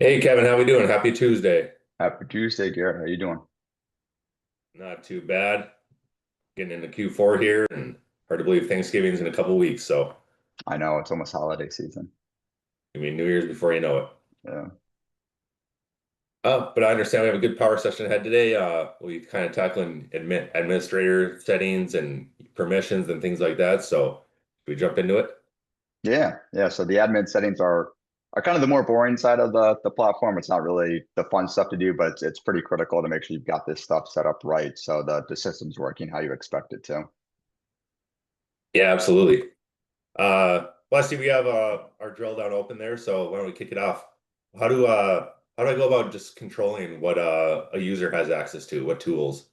Hey Kevin, how we doing? Happy Tuesday. Happy Tuesday, Garrett. How you doing? Not too bad. Getting into Q4 here, and hard to believe Thanksgiving's in a couple weeks. So, I know it's almost holiday season. I mean, New Year's before you know it. Yeah. But I understand we have a good power session ahead today. We kind of tackling administrator settings and permissions and things like that. So, we jump into it. Yeah. So the admin settings are kind of the more boring side of the platform. It's not really the fun stuff to do, but it's pretty critical to make sure you've got this stuff set up right so the system's working how you expect it to. Yeah, absolutely. Well, I see we have our drill down open there. So, why don't we kick it off? How do uh, how do I go about just controlling what a user has access to? What tools?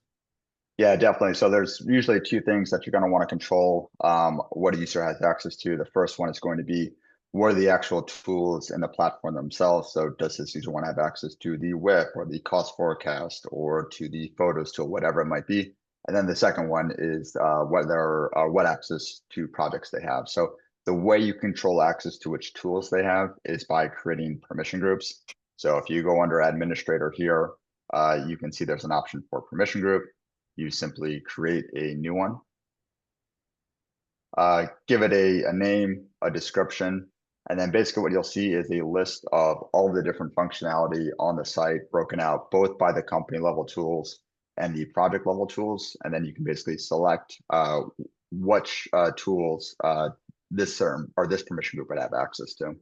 Yeah, definitely. So there's usually two things that you're going to want to control what a user has access to. The first one is going to be what are the actual tools in the platform themselves. So does this user want to have access to the WIP or the cost forecast or to the photos tool, whatever it might be. And then the second one is what access to projects they have. So the way you control access to which tools they have is by creating permission groups. So if you go under administrator here, you can see there's an option for permission group. You simply create a new one, give it a name, a description, and then basically what you'll see is a list of all the different functionality on the site broken out both by the company level tools and the project level tools. And then you can basically select which tools this term or this permission group would have access to.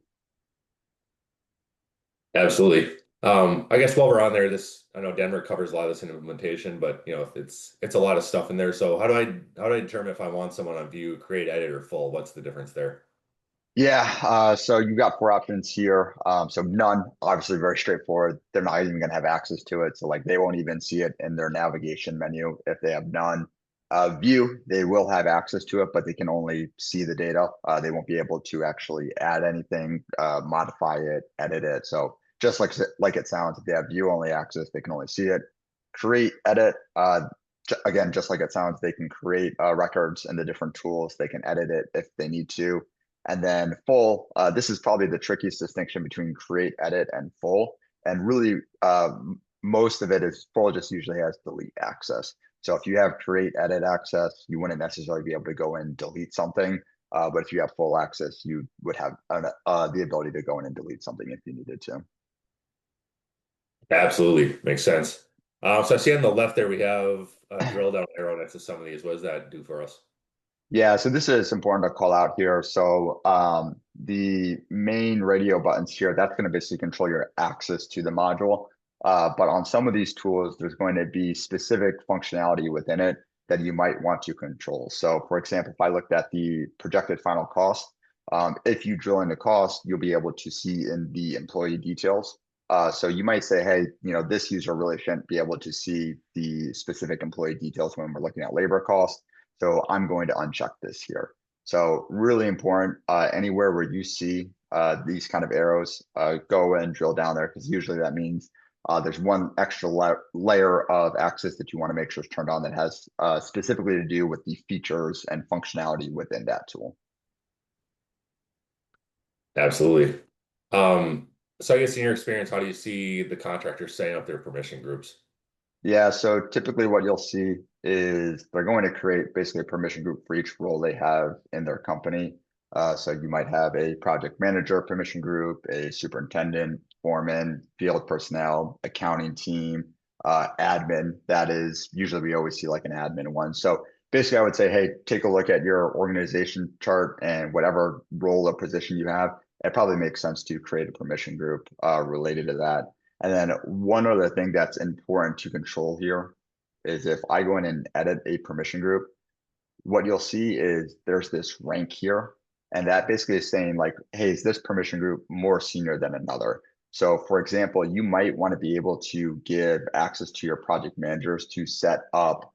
Absolutely. I guess while we're on there, this I know Denver covers a lot of this in implementation, but it's a lot of stuff in there. So how do I determine if I want someone on view, create, edit, or full? What's the difference there? Yeah, so you've got four options here. So none, obviously very straightforward. They're not even going to have access to it. So like they won't even see it in their navigation menu if they have none. View, they will have access to it, but they can only see the data. They won't be able to actually add anything, modify it, edit it. So just like it sounds, if they have view only access, they can only see it. Create, edit. Again, just like it sounds, they can create records in the different tools. They can edit it if they need to. And then full, this is probably the trickiest distinction between create, edit, and full. And really, most of it is full just usually has delete access. So if you have create, edit access, you wouldn't necessarily be able to go and delete something. But if you have full access, you would have the ability to go in and delete something if you needed to. Absolutely. Makes sense. So I see on the left there we have a drill down arrow next to some of these. What does that do for us? Yeah, so this is important to call out here. So the main radio buttons here, that's going to basically control your access to the module. But on some of these tools, there's going to be specific functionality within it that you might want to control. So for example, if I looked at the projected final cost, if you drill into cost, you'll be able to see in the employee details. So you might say, hey, this user really shouldn't be able to see the specific employee details when we're looking at labor costs. So I'm going to uncheck this here. So really important, anywhere where you see these kind of arrows, go and drill down there because usually that means there's one extra layer of access that you want to make sure is turned on that has specifically to do with the features and functionality within that tool. Absolutely. So I guess in your experience, how do you see the contractors setting up their permission groups? Yeah, so typically what you'll see is they're going to create basically a permission group for each role they have in their company. So you might have a project manager permission group, a superintendent, foreman, field personnel, accounting team, admin. That is usually we always see like an admin one. So basically I would say, hey, take a look at your organization chart and whatever role or position you have. It probably makes sense to create a permission group related to that. And then one other thing that's important to control here is if I go in and edit a permission group, what you'll see is there's this rank here. And that basically is saying like, hey, is this permission group more senior than another? So for example, you might want to be able to give access to your project managers to set up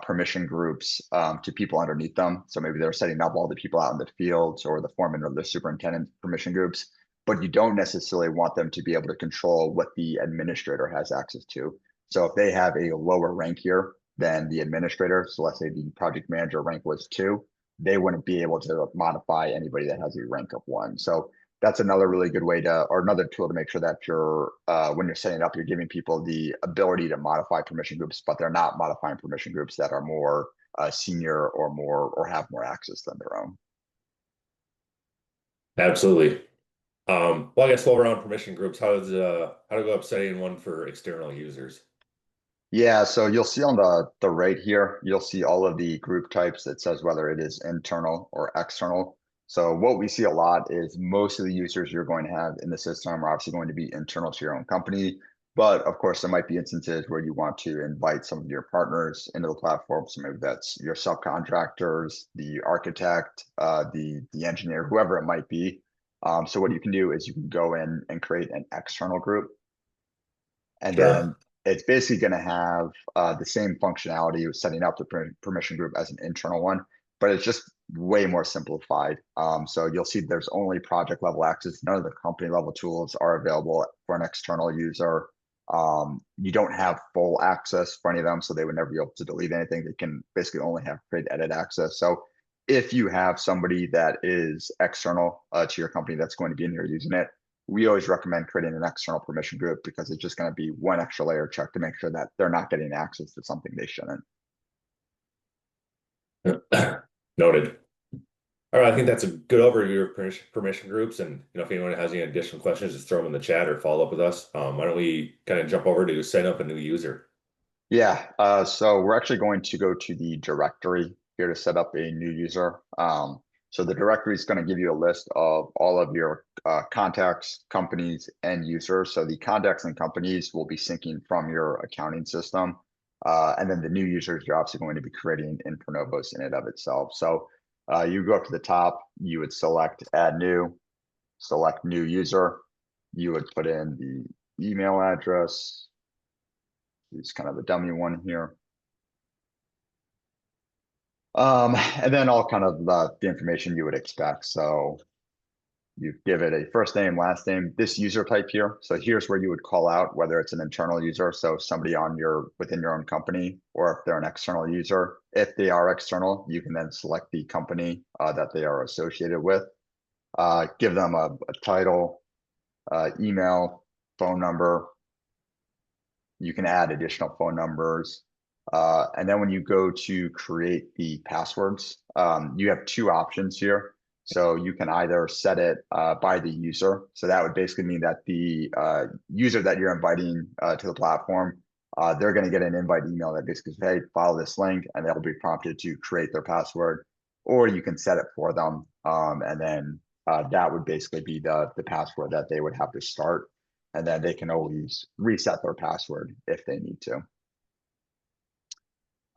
permission groups to people underneath them. So maybe they're setting up all the people out in the fields or the foreman or the superintendent permission groups, but you don't necessarily want them to be able to control what the administrator has access to. So if they have a lower rank here, than the administrator. So let's say the project manager rank was 2, they wouldn't be able to modify anybody that has a rank of 1. So that's another really good way to, or another tool to make sure that you're, when you're setting it up, you're giving people the ability to modify permission groups, but they're not modifying permission groups that are more senior or more, or have more access than their own. Absolutely. Well, I guess while we're on permission groups, how to go up setting one for external users? Yeah, so you'll see on the right here, you'll see all of the group types that says whether it is internal or external. So what we see a lot is most of the users you're going to have in the system are obviously going to be internal to your own company. But of course, there might be instances where you want to invite some of your partners into the platform. So maybe that's your subcontractors, the architect, the engineer, whoever it might be. So what you can do is you can go in and create an external group. And Sure. then it's basically going to have the same functionality of setting up the permission group as an internal one, but it's just way more simplified. So you'll see there's only project level access. None of the company level tools are available for an external user. You don't have full access for any of them, so they would never be able to delete anything. They can basically only have create edit access. So if you have somebody that is external to your company that's going to be in here using it, we always recommend creating an external permission group because it's just going to be one extra layer check to make sure that they're not getting access to something they shouldn't. Noted. All right, I think that's a good overview of permission groups. And if anyone has any additional questions, just throw them in the chat or follow up with us. Why don't we kind of jump over to set up a new user? Yeah, so we're actually going to go to the directory here to set up a new user. So the directory is going to give you a list of all of your contacts, companies, and users. So the contacts and companies will be syncing from your accounting system. And then the new users you're obviously going to be creating in ProNovos in and of itself. So you go up to the top, you would select add new, select new user. You would put in the email address. It's kind of a dummy one here. And then all kind of the information you would expect. So you give it a first name, last name, this user type here. So here's where you would call out whether it's an internal user, so somebody on within your own company, or if they're an external user. If they are external, you can then select the company that they are associated with. Give them a title, email, phone number. You can add additional phone numbers. And then when you go to create the passwords, you have two options here. So you can either set it by the user. So that would basically mean that the user that you're inviting to the platform, they're going to get an invite email that basically says, hey, follow this link, and they'll be prompted to create their password. Or you can set it for them. And then that would basically be the password that they would have to start. And then they can always reset their password if they need to.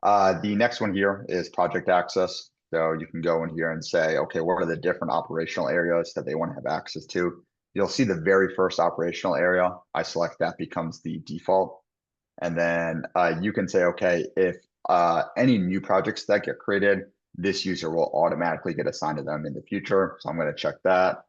The next one here is project access. So you can go in here and say, okay, what are the different operational areas that they want to have access to? You'll see the very first operational area. I select that becomes the default. And then you can say, okay, if any new projects that get created, this user will automatically get assigned to them in the future. So I'm going to check that.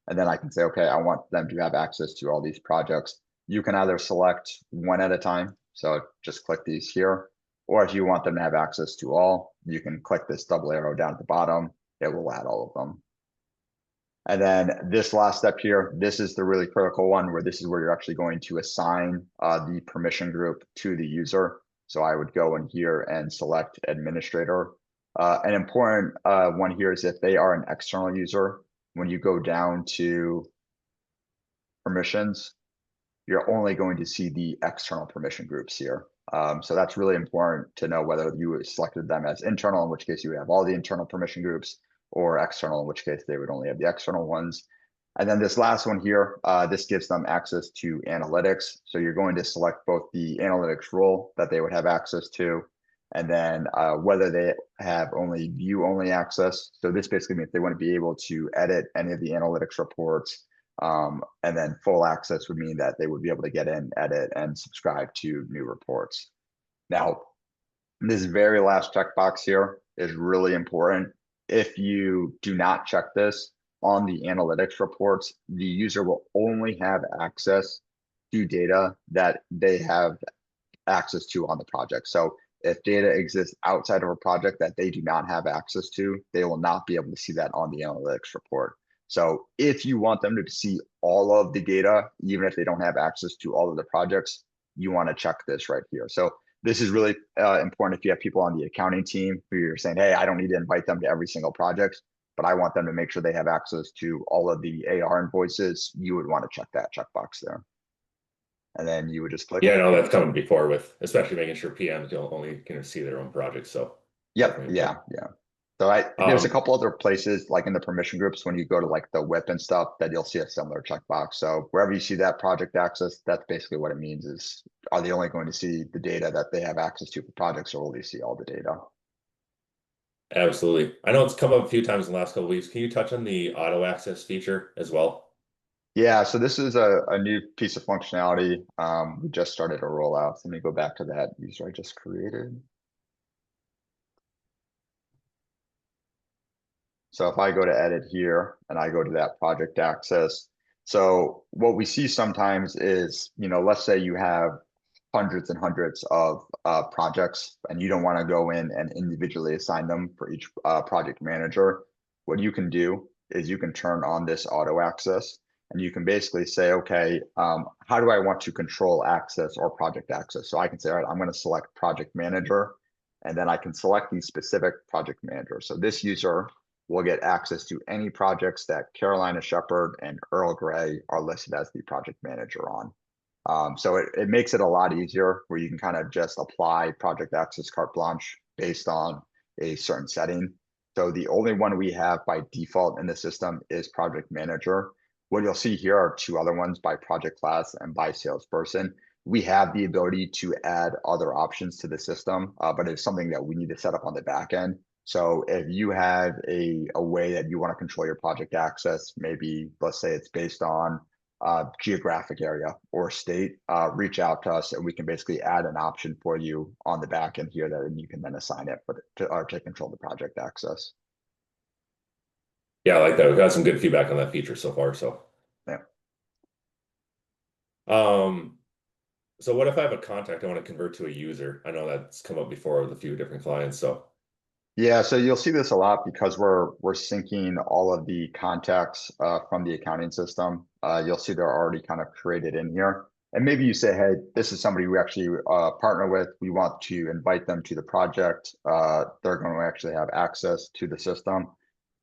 And then I can say, okay, I want them to have access to all these projects. You can either select one at a time. So just click these here. Or if you want them to have access to all, you can click this double arrow down at the bottom. It will add all of them. And then this last step here, this is the really critical one where this is where you're actually going to assign the permission group to the user. So I would go in here and select administrator. An important one here is if they are an external user, when you go down to permissions, you're only going to see the external permission groups here. So that's really important to know whether you selected them as internal, in which case you would have all the internal permission groups, or external, in which case they would only have the external ones. And then this last one here, this gives them access to analytics. So you're going to select both the analytics role that they would have access to, and then whether they have only view only access. So this basically means they want to be able to edit any of the analytics reports. And then full access would mean that they would be able to get in, edit, and subscribe to new reports. Now, this very last checkbox here is really important. If you do not check this on the analytics reports, the user will only have access to data that they have access to on the project. So if data exists outside of a project that they do not have access to, they will not be able to see that on the analytics report. So if you want them to see all of the data, even if they don't have access to all of the projects, you want to check this right here. So this is really important if you have people on the accounting team who you're saying, hey, I don't need to invite them to every single project, but I want them to make sure they have access to all of the AR invoices. You would want to check that checkbox there. And then you would just click. Yeah, I know that's coming before with, especially making sure PMs don't only can see their own projects. So Yep. definitely Yeah. important. Yeah. So there's a Um, couple other places like in the permission groups when you go to like the whip and stuff that you'll see a similar checkbox. So wherever you see that project access, that's basically what it means is, are they only going to see the data that they have access to for projects, or will they see all the data? Absolutely. I know it's come up a few times in the last couple of weeks. Can you touch on the auto access feature as well? Yeah, so this is a new piece of functionality. We just started to roll out. So let me go back to that user I just created. So if I go to edit here and I go to that project access, so what we see sometimes is, let's say you have hundreds and hundreds of projects and you don't want to go in and individually assign them for each project manager. What you can do is you can turn on this auto access and you can basically say, okay, how do I want to control access or project access? So I can say, all right, I'm going to select project manager, and then I can select the specific project manager. So this user will get access to any projects that Carolina Shepherd and Earl Grey are listed as the project manager on. So it makes it a lot easier where you can kind of just apply project access carte blanche based on a certain setting. So the only one we have by default in the system is project manager. What you'll see here are two other ones by project class and by salesperson. We have the ability to add other options to the system, but it's something that we need to set up on the back end. So if you have a way that you want to control your project access, maybe let's say it's based on geographic area or state, reach out to us and we can basically add an option for you on the back end here that you can then assign it to control the project access. Yeah, I like that. We've got some good feedback on that feature so far. So, Yeah. um, so what if I have a contact I want to convert to a user? I know that's come up before with a few different clients. So, Yeah, so you'll see this a lot because we're syncing all of the contacts from the accounting system. You'll see they're already kind of created in here. And maybe you say, hey, this is somebody we actually partner with. We want to invite them to the project. They're going to actually have access to the system.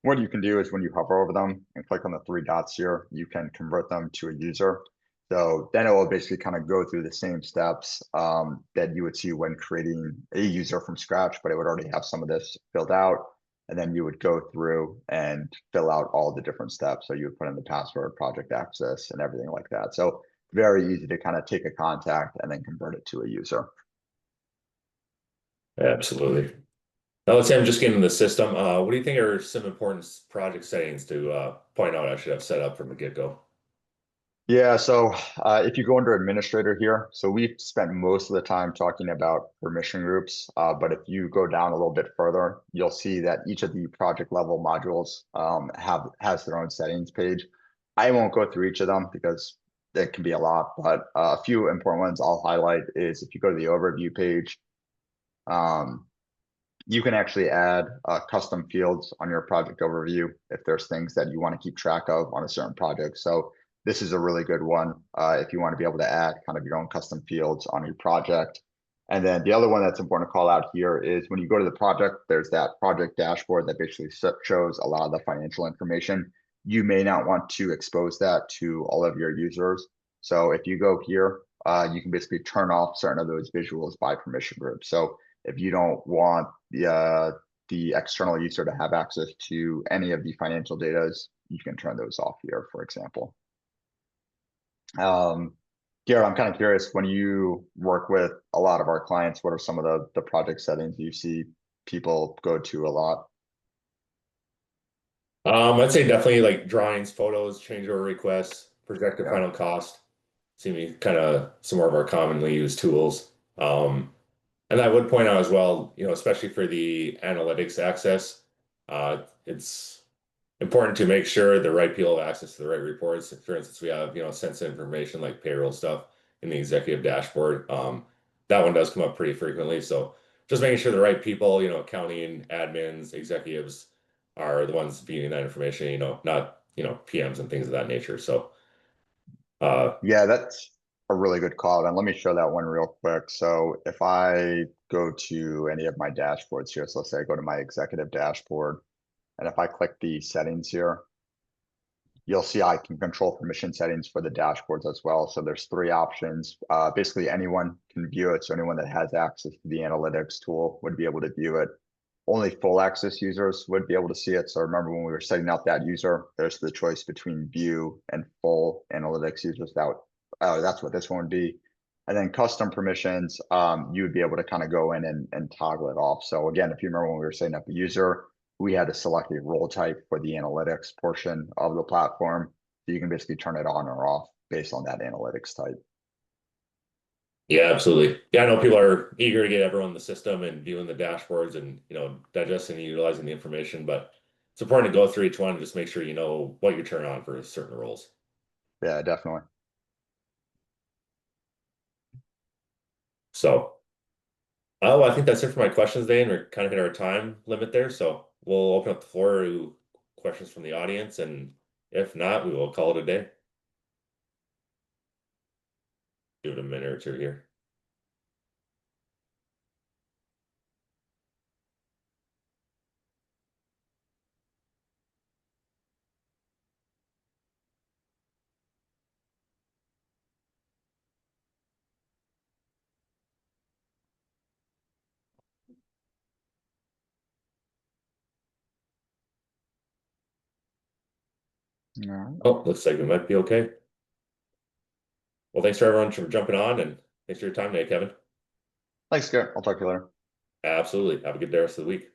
What you can do is when you hover over them and click on the three dots here, you can convert them to a user. So then it will basically kind of go through the same steps that you would see when creating a user from scratch, but it would already have some of this filled out. And then you would go through and fill out all the different steps. So you would put in the password, project access, and everything like that. So very easy to kind of take a contact and then convert it to a user. absolutely. Now, let's say I'm just getting in the system. What do you think are some important project settings to point out I should have set up from the get-go? Yeah, so if you go under administrator here, so we've spent most of the time talking about permission groups, but if you go down a little bit further, you'll see that each of the project level modules has their own settings page. I won't go through each of them because it can be a lot, but a few important ones I'll highlight is if you go to the overview page, um, you can actually add custom fields on your project overview if there's things that you want to keep track of on a certain project. So this is a really good one if you want to be able to add kind of your own custom fields on your project. And then the other one that's important to call out here is when you go to the project, there's that project dashboard that basically shows a lot of the financial information. You may not want to expose that to all of your users. So if you go here, you can basically turn off certain of those visuals by permission group. So if you don't want the external user to have access to any of the financial data, you can turn those off here, for example. Garrett, I'm kind of curious, when you work with a lot of our clients, what are some of the project settings you see people go to a lot? I'd say definitely like drawings, photos, change order requests, projected Yeah, final cost. Seem to be kind of some more of our commonly used tools. And I would point out as well, especially for the analytics access, it's important to make sure the right people have access to the right reports. For instance, we have, sensitive information like payroll stuff in the executive dashboard. That one does come up pretty frequently. So just making sure the right people, accounting, admins, executives are the ones viewing that information, not, PMs and things of that nature. So, Yeah, that's a really good call. And let me show that one real quick. So if I go to any of my dashboards here, so let's say I go to my executive dashboard, and if I click the settings here, you'll see I can control permission settings for the dashboards as well. So there's three options. Basically anyone can view it. So anyone that has access to the analytics tool would be able to view it. Only full access users would be able to see it. So remember when we were setting up that user, there's the choice between view and full analytics users. That's what this one would be. And then custom permissions, you would be able to kind of go in and toggle it off. So again, if you remember when we were setting up a user, we had to select a role type for the analytics portion of the platform. So you can basically turn it on or off based on that analytics type. yeah, absolutely. Yeah, I know people are eager to get everyone in the system and viewing the dashboards and, digesting and utilizing the information, but it's important to go through each one and just make sure you know what you're turning on for certain roles. Yeah, definitely. So, I think that's it for my questions, Dane. We're kind of hit our time limit there, so we'll open up the floor to questions from the audience, and if not, we will call it a day. Give it a minute or two here. All right. Oh, looks like we might be okay. Well, thanks for everyone for jumping on, and thanks for your time today, Kevin. Thanks, Garrett. I'll talk to you later. Absolutely. Have a good rest of the week.